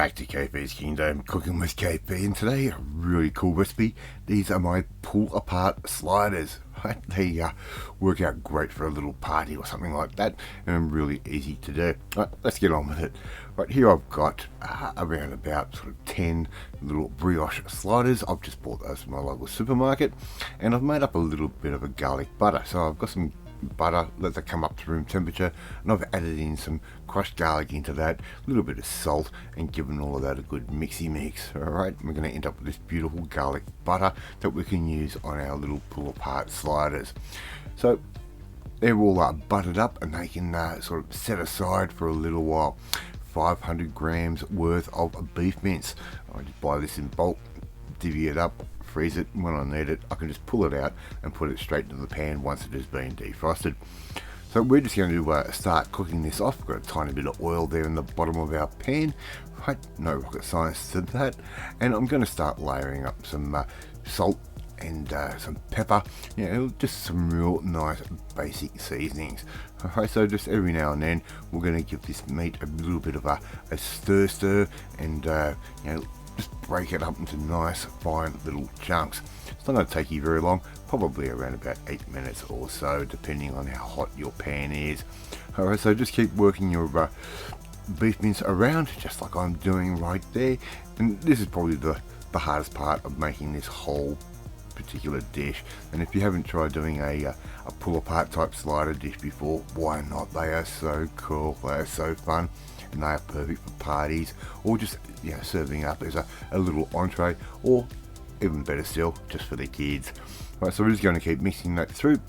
back to KP's Kingdom, cooking with KP, and today a really cool recipe. These are my pull apart sliders. Right? They work out great for a little party or something like that, and really easy to do. Right, let's get on with it. Right, here I've got around about sort of 10 little brioche sliders. I've just bought those from my local supermarket, and I've made up a little bit of a garlic butter. So I've got some butter, let that come up to room temperature, and I've added in some crushed garlic into that, a little bit of salt, and given all of that a good mixy mix. Alright, we're going to end up with this beautiful garlic butter that we can use on our little pull apart sliders. So they're all buttered up, and they can sort of set aside for a little while. 500 grams worth of beef mince. I just buy this in bulk, divvy it up, freeze it. When I need it, I can just pull it out and put it straight into the pan once it has been defrosted. So we're just going to start cooking this off. We've got a tiny bit of oil there in the bottom of our pan. Right, no rocket science to that. And I'm going to start layering up some salt and some pepper, just some real nice basic seasonings. Alright, so just every now and then we're going to give this meat a little bit of a stir and just break it up into nice fine little chunks. It's not going to take you very long, probably around about 8 minutes or so, depending on how hot your pan is. Alright, so just keep working your beef mince around, just like I'm doing right there. And this is probably the hardest part of making this whole particular dish. And if you haven't tried doing a pull apart type slider dish before, why not? They are so cool, they are so fun, and they are perfect for parties or just serving up as a little entree, or even better still, just for the kids. Right, so we're just going to keep mixing that through,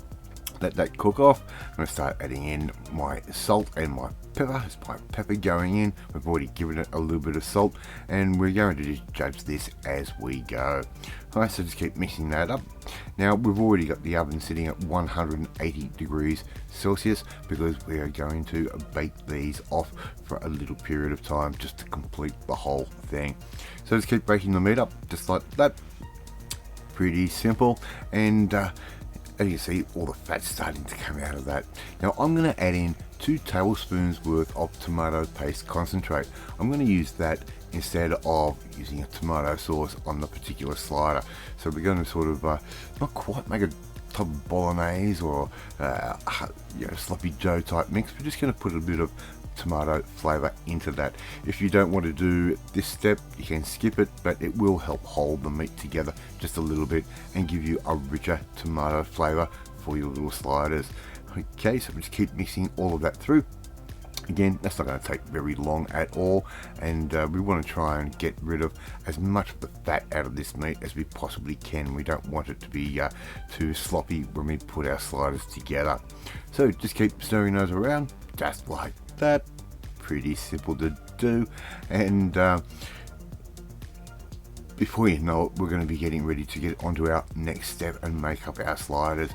let that cook off. I'm going to start adding in my salt and my pepper. It's my pepper going in. We've already given it a little bit of salt, and we're going to just judge this as we go. Alright, so just keep mixing that up. Now we've already got the oven sitting at 180 degrees Celsius because we are going to bake these off for a little period of time just to complete the whole thing. So just keep baking the meat up just like that. Pretty simple, and as you can see, all the fat's starting to come out of that. Now I'm going to add in 2 tablespoons worth of tomato paste concentrate. I'm going to use that instead of using a tomato sauce on the particular slider. So we're going to sort of not quite make a type of bolognese or sloppy joe type mix. We're just going to put a bit of tomato flavor into that. If you don't want to do this step, you can skip it, but it will help hold the meat together just a little bit and give you a richer tomato flavor for your little sliders. Okay, so we just keep mixing all of that through. Again, that's not going to take very long at all, and we want to try and get rid of as much of the fat out of this meat as we possibly can. We don't want it to be too sloppy when we put our sliders together. So just keep stirring those around just like that. Pretty simple to do, and before you know it, we're going to be getting ready to get onto our next step and make up our sliders.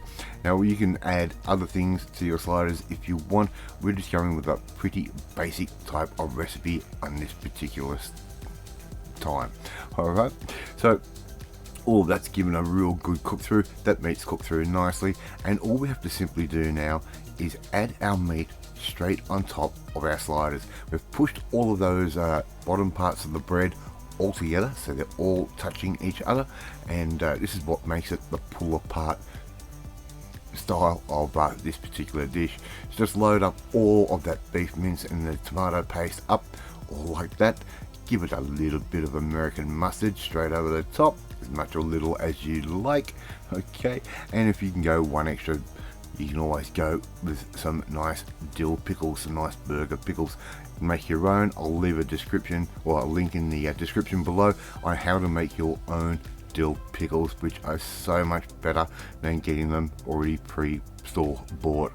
Now you can add other things to your sliders if you want. We're just going with a pretty basic type of recipe on this particular time. Alright, so all that's given a real good cook through. That meat's cooked through nicely, and all we have to simply do now is add our meat straight on top of our sliders. We've pushed all of those bottom parts of the bread all together, so they're all touching each other, and this is what makes it the pull apart style of this particular dish. So just load up all of that beef mince and the tomato paste up all like that. Give it a little bit of American mustard straight over the top, as much or little as you like. Okay, and if you can go one extra, you can always go with some nice dill pickles, some nice burger pickles. Make your own. I'll leave a description or a link in the description below on how to make your own dill pickles, which are so much better than getting them already pre-store bought.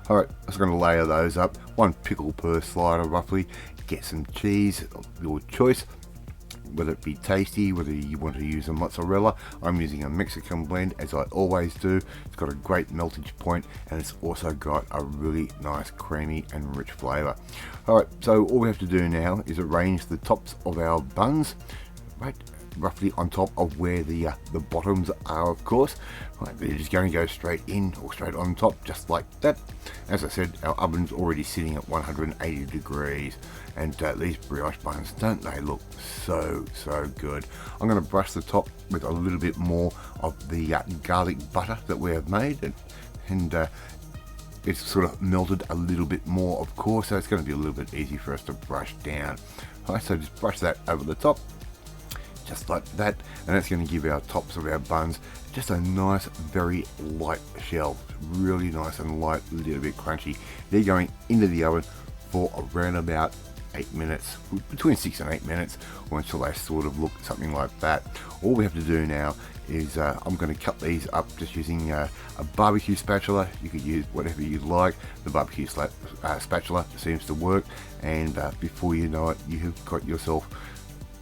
Alright, I'm just going to layer those up, 1 pickle per slider roughly. Get some cheese of your choice, whether it be tasty, whether you want to use a mozzarella. I'm using a Mexican blend, as I always do. It's got a great meltage point, and it's also got a really nice creamy and rich flavor. Alright, so all we have to do now is arrange the tops of our buns. Right, roughly on top of where the bottoms are, of course. Right, they're just going to go straight in or straight on top, just like that. As I said, our oven's already sitting at 180 degrees, and these brioche buns, don't they look so good? I'm going to brush the top with a little bit more of the garlic butter that we have made, and it's sort of melted a little bit more, of course, so it's going to be a little bit easy for us to brush down. Alright, so just brush that over the top, just like that, and that's going to give our tops of our buns just a nice, very light shell. Really nice and light, a little bit crunchy. They're going into the oven for around about 8 minutes, between 6 and 8 minutes, or until they sort of look something like that. All we have to do now is I'm going to cut these up just using a barbecue spatula. You could use whatever you like. The barbecue spatula seems to work, and before you know it, you've got yourself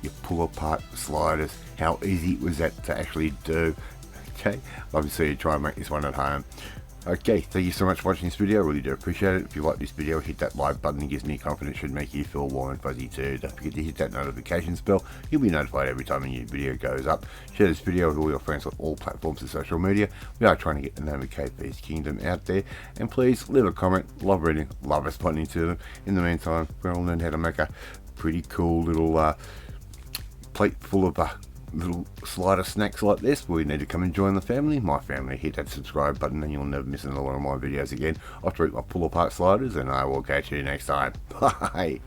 your pull apart sliders. How easy was that to actually do? Okay, love to see you try and make this one at home. Okay, thank you so much for watching this video. I really do appreciate it. If you like this video, hit that like button. It gives me confidence, should make you feel warm and fuzzy too. Don't forget to hit that notifications bell. You'll be notified every time a new video goes up. Share this video with all your friends on all platforms of social media. We are trying to get the name of KP's Kingdom out there. And please leave a comment. Love reading, love responding to them. In the meantime, we'll learn how to make a pretty cool little plate full of little slider snacks like this. We need to come and join the family, my family. Hit that subscribe button and you'll never miss another one of my videos again. I'll treat my pull apart sliders, and I will catch you next time. Bye.